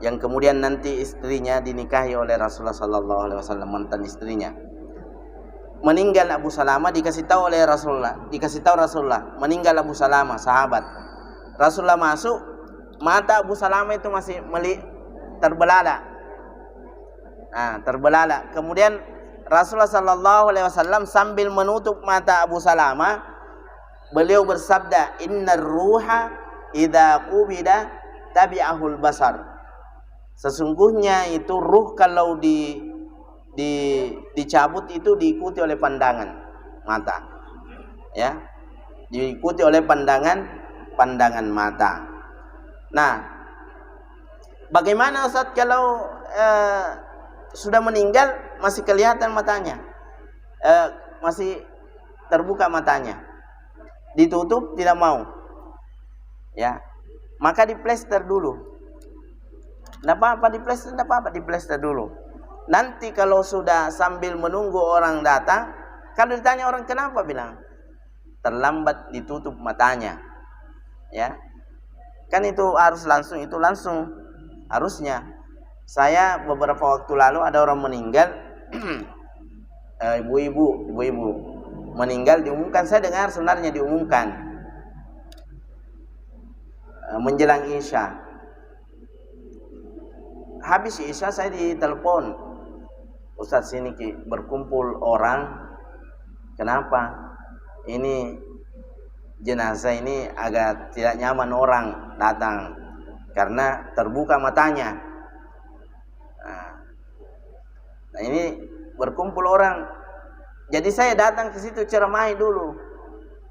yang kemudian nanti istrinya dinikahi oleh Rasulullah sallallahu alaihi wasallam, mantan istrinya. Meninggal Abu Salamah, dikasih tahu oleh Rasulullah, meninggal Abu Salamah, sahabat. Rasulullah masuk, mata Abu Salamah itu masih terbelalak. Nah, terbelalak. Kemudian Rasulullah sallallahu alaihi wasallam sambil menutup mata Abu Salamah, beliau bersabda, "Innar ruha idza qubida tabi'ahul basar." Sesungguhnya itu ruh kalau dicabut itu diikuti oleh pandangan mata. Ya. Diikuti oleh pandangan mata. Nah, bagaimana Ustaz kalau sudah meninggal masih kelihatan matanya? Masih terbuka matanya. Ditutup tidak mau. Ya. Maka diplester dulu. Tidak apa-apa diplester dulu. Nanti kalau sudah sambil menunggu orang datang, kalau ditanya orang kenapa, bilang terlambat ditutup matanya. Ya. Kan itu harus langsung, harusnya. Saya beberapa waktu lalu ada orang meninggal ibu-ibu meninggal diumumkan. Saya dengar sebenarnya diumumkan menjelang Isya. Habis Isya saya ditelepon, Ustadz sini berkumpul orang, kenapa? Ini jenazah ini agak tidak nyaman orang datang karena terbuka matanya. Nah ini berkumpul orang, jadi saya datang ke situ ceramahi dulu.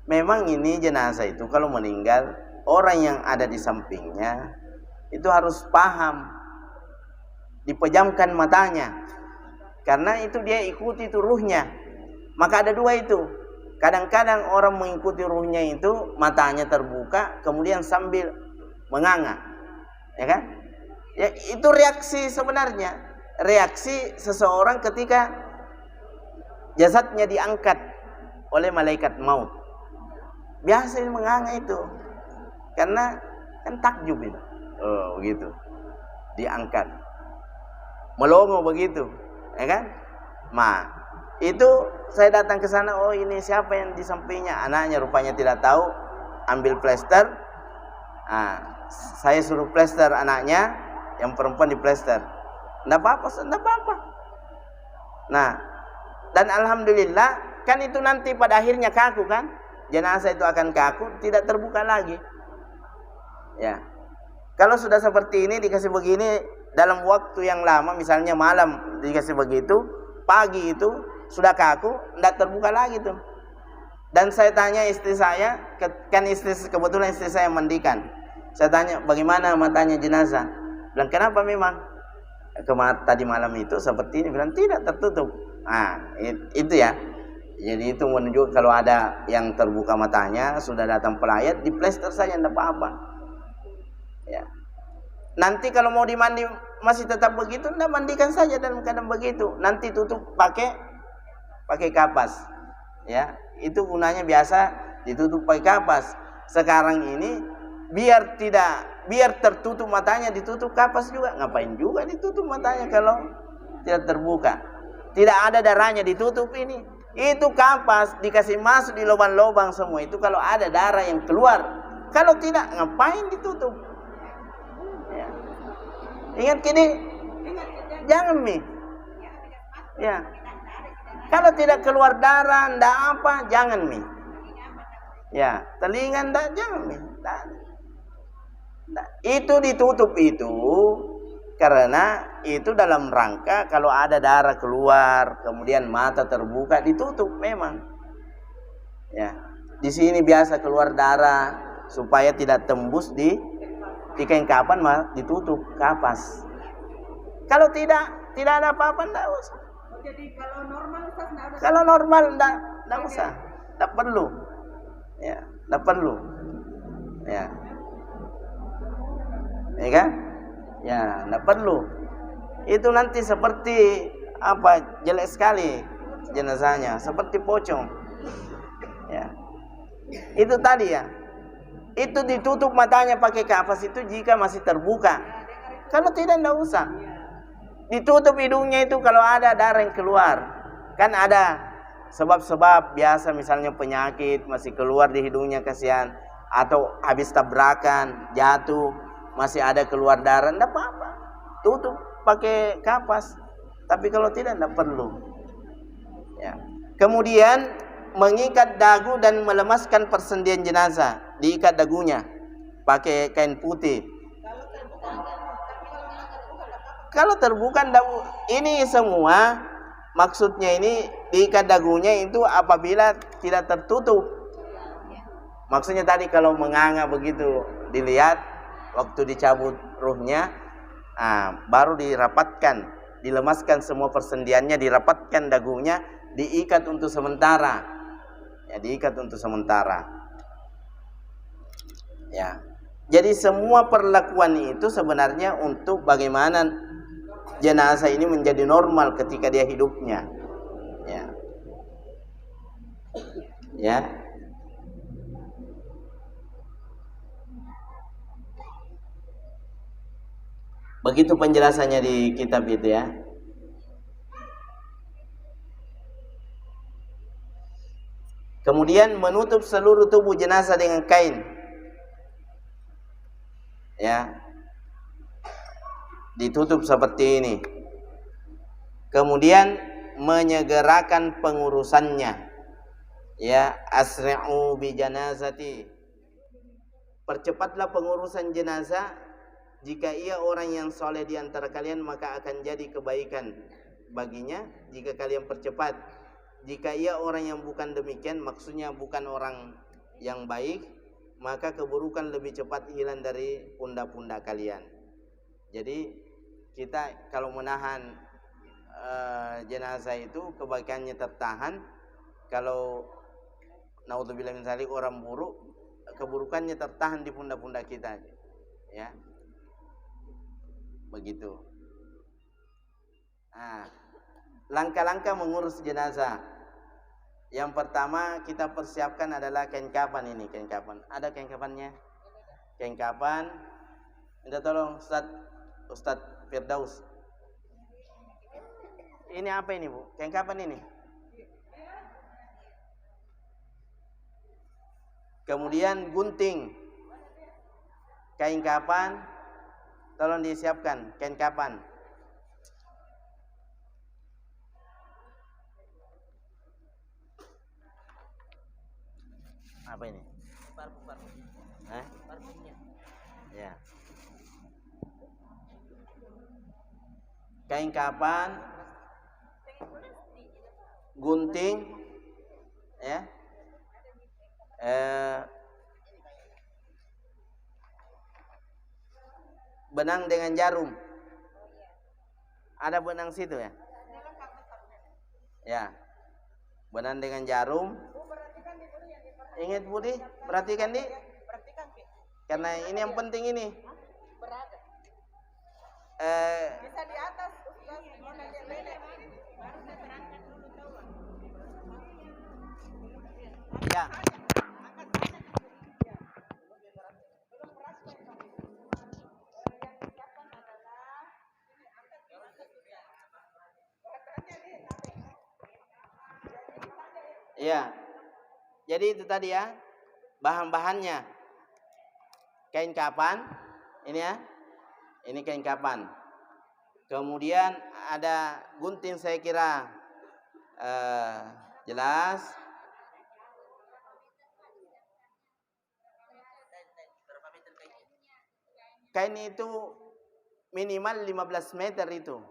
Memang ini jenazah itu kalau meninggal, orang yang ada di sampingnya itu harus paham, dipejamkan matanya, karena itu dia ikuti itu ruhnya. Maka ada dua itu. Kadang-kadang orang mengikuti ruhnya itu matanya terbuka, kemudian sambil menganga, ya kan? Ya, itu reaksi sebenarnya, reaksi seseorang ketika jasadnya diangkat oleh malaikat maut. Biasa menganga itu, karena kan takjub itu. Oh begitu, diangkat, melongo begitu, ya kan? Itu saya datang ke sana, oh ini siapa yang di sampingnya? Anaknya rupanya tidak tahu, ambil plester. Saya suruh plester anaknya, yang perempuan di plester. Enggak apa-apa. Nah, dan alhamdulillah kan itu nanti pada akhirnya kaku kan? Jenazah itu akan kaku, tidak terbuka lagi. Ya. Kalau sudah seperti ini dikasih begini dalam waktu yang lama, misalnya malam dikasih begitu, pagi itu sudah kaku, tidak terbuka lagi tuh. Dan saya tanya istri saya, kan kebetulan istri saya mandikan. Saya tanya, bagaimana matanya jenazah? Bilang, kenapa memang? Tadi malam itu seperti ini. Bilang, tidak tertutup. Itu ya. Jadi itu menunjukkan kalau ada yang terbuka matanya, sudah datang pelayat, di plester saja, tidak apa-apa. Ya. Nanti kalau mau dimandi masih tetap begitu, tidak mandikan saja dalam keadaan begitu. Nanti tutup pakai kapas, ya itu gunanya biasa ditutup pakai kapas. Sekarang ini biar tertutup matanya ditutup kapas juga. Ngapain juga ditutup matanya kalau tidak terbuka, tidak ada darahnya ditutup ini. Itu kapas dikasih masuk di lubang-lubang semua itu kalau ada darah yang keluar. Kalau tidak ngapain ditutup? Ya. Ingat gini, jangan ya. Kalau tidak keluar darah, ndak apa, jangan Ya, telinga ndak, jangan Itu ditutup itu karena itu dalam rangka kalau ada darah keluar, kemudian mata terbuka, ditutup memang. Ya, di sini biasa keluar darah supaya tidak tembus di kain kapan, ditutup kapas. Kalau tidak ada apa-apa, ndak usah. Jadi kalau normal Ustaz enggak ada. Kalau normal enggak usah. Enggak perlu. Ya, enggak perlu. Ya. Ya kan? Ya, enggak perlu. Itu nanti seperti jelek sekali jenazahnya, seperti pocong. Ya. Itu tadi ya. Itu ditutup matanya pakai kapas itu jika masih terbuka. Kalau tidak enggak usah. Ditutup hidungnya itu kalau ada darah yang keluar. Kan ada sebab-sebab biasa, misalnya penyakit masih keluar di hidungnya, kasihan. Atau habis tabrakan, jatuh, masih ada keluar darah, enggak apa-apa. Tutup pakai kapas. Tapi kalau tidak, enggak perlu. Ya. Kemudian mengikat dagu dan melemaskan persendian jenazah. Diikat dagunya pakai kain putih. Kalau terbuka, ini semua maksudnya ini diikat dagunya itu apabila tidak tertutup. Maksudnya tadi kalau menganga begitu dilihat waktu dicabut ruhnya, baru dirapatkan, dilemaskan semua persendiannya, dirapatkan dagunya, diikat untuk sementara. Ya, diikat untuk sementara. Ya. Jadi semua perlakuan itu sebenarnya untuk bagaimana jenazah ini menjadi normal ketika dia hidupnya. Ya. Ya. Begitu penjelasannya di kitab itu ya. Kemudian menutup seluruh tubuh jenazah dengan kain. Ya. Ditutup seperti ini. Kemudian menyegerakan pengurusannya. Ya, asri'u bi janazati. Percepatlah pengurusan jenazah. Jika ia orang yang soleh di antara kalian, maka akan jadi kebaikan baginya jika kalian percepat. Jika ia orang yang bukan demikian, maksudnya bukan orang yang baik, maka keburukan lebih cepat hilang dari pundak-pundak kalian. Jadi kita kalau menahan jenazah itu kebaikannya tertahan. Kalau naudzubillah min dzalik orang buruk, keburukannya tertahan di pundak-pundak kita. Ya. Begitu. Nah, langkah-langkah mengurus jenazah. Yang pertama kita persiapkan adalah kain kafan ini, kain kafan. Ada kain kafannya? Kain kafan. Minta tolong Ustaz Firdaus. Ini apa ini, Bu? Kain kafan ini. Kemudian gunting. Kain kafan. Tolong disiapkan kain kafan. Apa ini? Parfum. Parfumnya. Ya. Kain kafan, gunting, ya. Benang dengan jarum. Ada benang situ ya? Ya. Benang dengan jarum. Ingat Budi, perhatikan di. Karena ini yang penting ini. Bisa di atas. Ya. Ya. Jadi itu tadi ya, bahan-bahannya. Kain kafan, ini ya. Ini kain kafan. Kemudian ada gunting, saya kira jelas. Kain itu minimal 15 meter itu.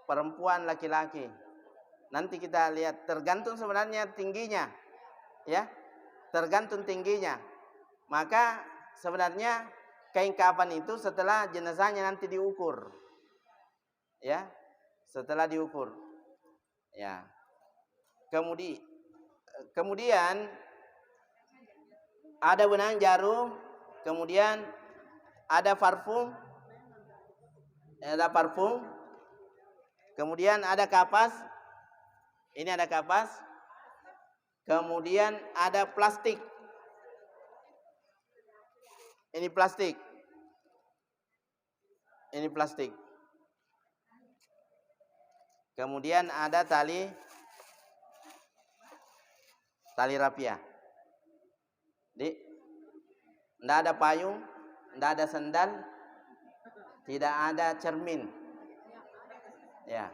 Perempuan, laki-laki. Nanti kita lihat, tergantung sebenarnya tingginya. Ya. Tergantung tingginya. Maka sebenarnya kain kafan itu setelah jenazahnya nanti diukur. Ya. Setelah diukur. Ya. Kemudian ada benang jarum, kemudian ada parfum. Kemudian ada kapas. Ini ada kapas. Kemudian ada plastik. Ini plastik. Ini plastik. Kemudian ada tali rapia. Tidak ada payung, tidak ada sendal, tidak ada cermin. Ya.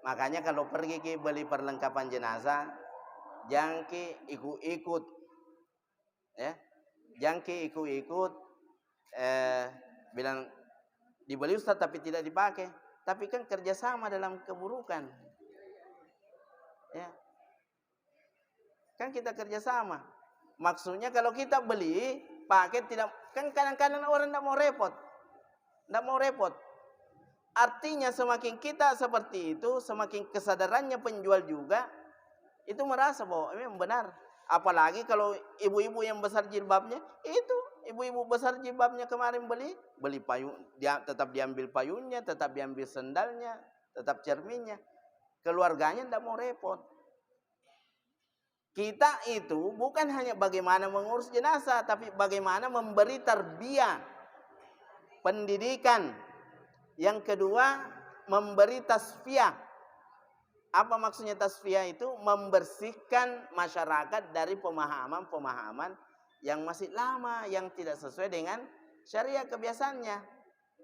Makanya kalau pergi ke beli perlengkapan jenazah, jangan ikut-ikut. Ya. Jangan ikut-ikut bilang dibeli Ustaz tapi tidak dipakai. Tapi kan kerjasama dalam keburukan. Ya. Kan kita kerjasama. Maksudnya kalau kita beli, pakai tidak, kan kadang-kadang orang tidak mau repot. Tidak mau repot. Artinya semakin kita seperti itu, semakin kesadarannya penjual juga, itu merasa bahwa memang benar. Apalagi kalau ibu-ibu yang besar jilbabnya, itu ibu-ibu besar jilbabnya kemarin beli payung, tetap diambil payungnya, tetap diambil sendalnya, tetap cerminnya. Keluarganya tidak mau repot. Kita itu bukan hanya bagaimana mengurus jenazah, tapi bagaimana memberi tarbiyah, pendidikan. Yang kedua, memberi tasfiyah. Apa maksudnya tasfiyah itu? Membersihkan masyarakat dari pemahaman-pemahaman yang masih lama, yang tidak sesuai dengan syariah kebiasaannya.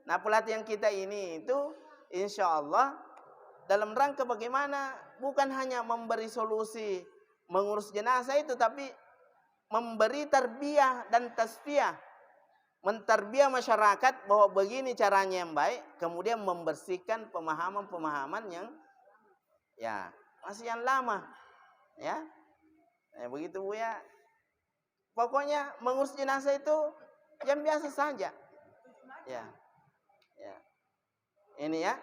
Nah, pelatihan kita ini itu insya Allah dalam rangka bagaimana bukan hanya memberi solusi mengurus jenazah itu, tapi memberi tarbiyah dan tasfiyah, mentarbiyah masyarakat bahwa begini caranya yang baik, kemudian membersihkan pemahaman-pemahaman yang ya masih yang lama, ya, begitu Bu ya. Pokoknya mengurus jenazah itu yang biasa saja, ya, ya. Ini ya.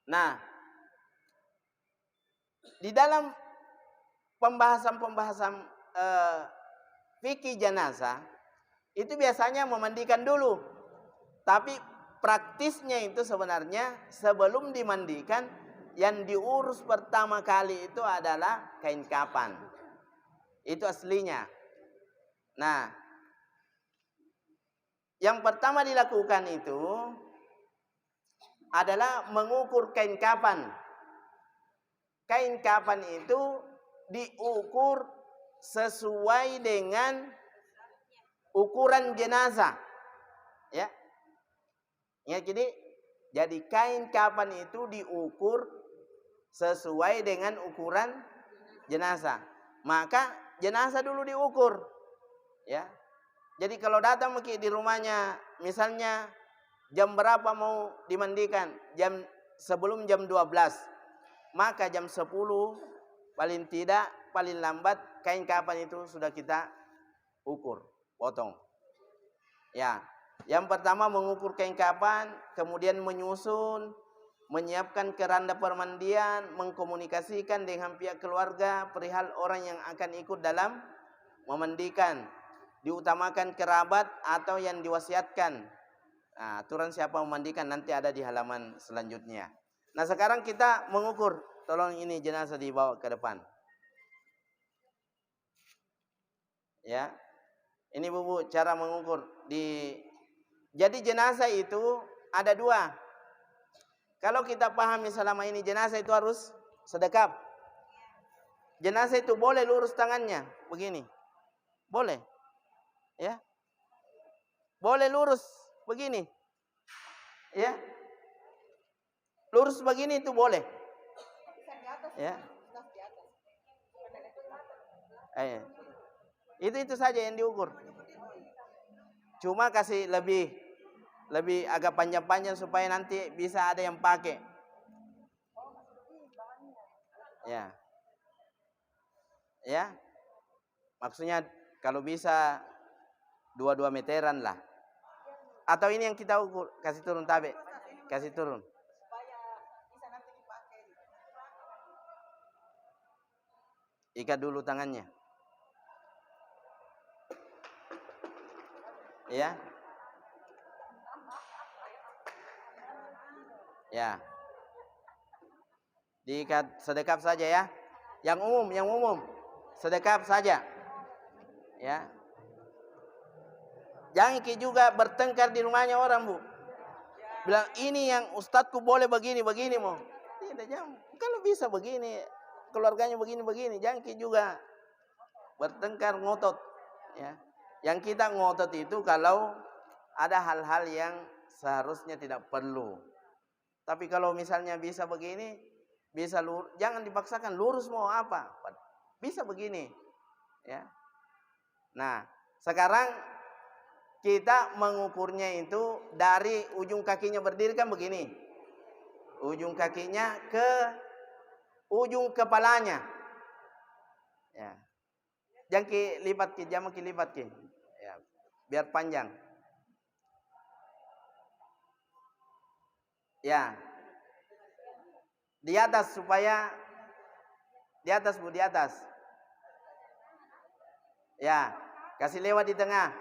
Nah, di dalam pembahasan fikih jenazah itu biasanya memandikan dulu, tapi praktisnya itu sebenarnya sebelum dimandikan yang diurus pertama kali itu adalah kain kafan. Itu aslinya. Nah, yang pertama dilakukan itu adalah mengukur kain kafan. Kain kafan itu diukur sesuai dengan ukuran jenazah. Ya. Ya, jadi kain kafan itu diukur sesuai dengan ukuran jenazah. Maka jenazah dulu diukur, ya. Jadi kalau datang di rumahnya, misalnya jam berapa mau dimandikan? Sebelum jam 12. Maka jam 10 paling tidak, paling lambat kain kafan itu sudah kita ukur, potong. Ya. Yang pertama mengukur kain kafan, kemudian menyusun, menyiapkan keranda permandian, mengkomunikasikan dengan pihak keluarga perihal orang yang akan ikut dalam memandikan. Diutamakan kerabat atau yang diwasiatkan. Nah, aturan siapa memandikan nanti ada di halaman selanjutnya. Nah, sekarang kita mengukur. Tolong ini jenazah dibawa ke depan. Ya. Ini Bu, cara mengukur. Jadi jenazah itu ada dua. Kalau kita pahami selama ini jenazah itu harus sedekap. Jenazah itu boleh lurus tangannya begini. Boleh. Ya. Boleh lurus begini. Ya. Lurus begini itu boleh. Ya. Itu saja yang diukur. Cuma kasih lebih agak panjang-panjang supaya nanti bisa ada yang pakai. Ya. Ya. Maksudnya kalau bisa 2 meteran lah. Atau ini yang kita ukur, kasih turun tabe. Kasih turun. Ikat dulu tangannya. Ya. Ya. Diikat sedekap saja ya. Yang umum. Sedekap saja. Ya. Jangan juga bertengkar di rumahnya orang, Bu. Bilang ini yang ustadku boleh begini mau. Tidak, jangan. Kalau bisa begini, keluarganya begini, jangan juga bertengkar ngotot, ya. Yang kita ngotot itu kalau ada hal-hal yang seharusnya tidak perlu. Tapi kalau misalnya bisa begini, bisa jangan dipaksakan lurus mau apa. Bisa begini, ya. Nah, sekarang kita mengukurnya itu dari ujung kakinya berdiri kan begini. Ujung kakinya ke ujung kepalanya. Ya. Jangan lipat ki. Ya, biar panjang. Ya. Di atas supaya di atas, Bu, di atas. Ya, kasih lewat di tengah.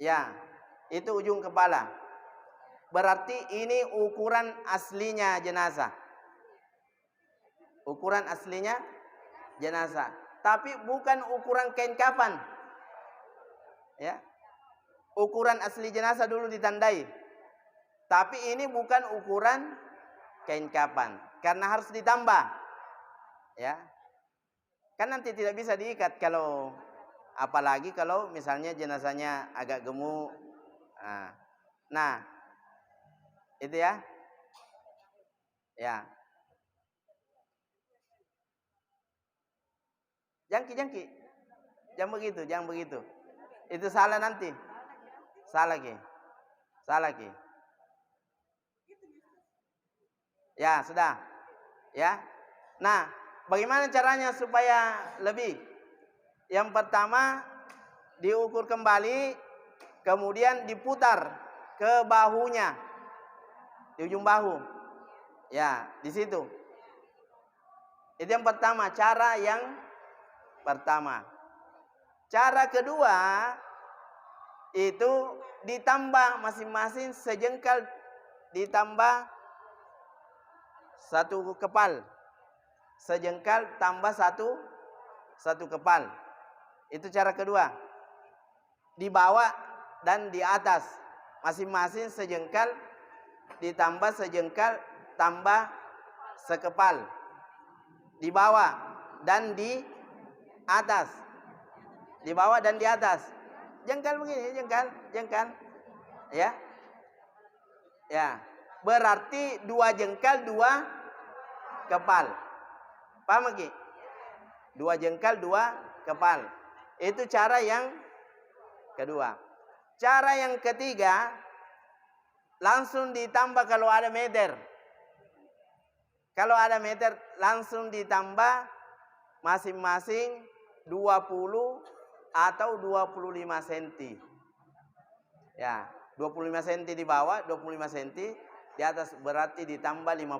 Ya, itu ujung kepala. Berarti ini ukuran aslinya jenazah. Ukuran aslinya jenazah. Tapi bukan ukuran kain kafan. Ya. ukuran asli jenazah dulu ditandai. Tapi ini bukan ukuran kain kafan, karena harus ditambah. Ya. Kan nanti tidak bisa diikat kalau, apalagi kalau misalnya jenazahnya agak gemuk. Nah, itu ya. Ya. Jangki. Jangan begitu. Itu salah nanti. Salah ki. Ya, sudah. Ya. Nah, bagaimana caranya supaya lebih? Yang pertama, diukur kembali, kemudian diputar ke bahunya. Di ujung bahu. Ya, di situ. Itu yang pertama, cara yang pertama. Cara kedua, itu ditambah masing-masing sejengkal, ditambah satu kepal. Sejengkal tambah satu kepal. Itu cara kedua. Di bawah dan di atas masing-masing sejengkal, ditambah sejengkal tambah sekepal. Di bawah dan di atas. Di bawah dan di atas. Jengkal begini, jengkal. Ya. Ya. Berarti 2 jengkal 2 kepal. Paham lagi? 2 jengkal 2 kepal. Itu cara yang kedua. Cara yang ketiga, langsung ditambah kalau ada meter. Kalau ada meter langsung ditambah masing-masing 20 atau 25 cm. Ya, 25 cm di bawah, 25 cm di atas, berarti ditambah 50.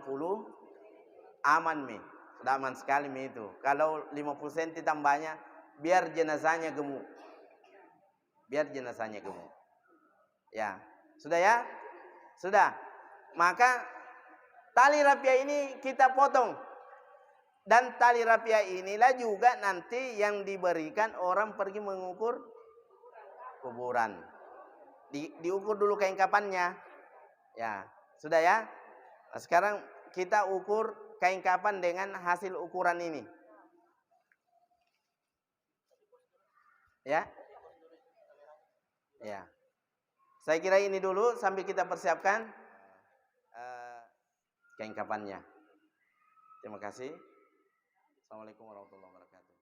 Aman mi. Sudah aman sekali mi itu. Kalau 50 cm tambahnya, biar jenazahnya gemuk. Ya, sudah ya? Sudah. Maka tali rapiah ini kita potong. Dan tali rapiah inilah juga nanti yang diberikan orang pergi mengukur kuburan. Diukur dulu kain kafannya. Ya, sudah ya? Nah, sekarang kita ukur kain kafan dengan hasil ukuran ini. Ya? Ya. Saya kira ini dulu sambil kita persiapkan kain kafannya. Terima kasih. Assalamualaikum warahmatullahi wabarakatuh.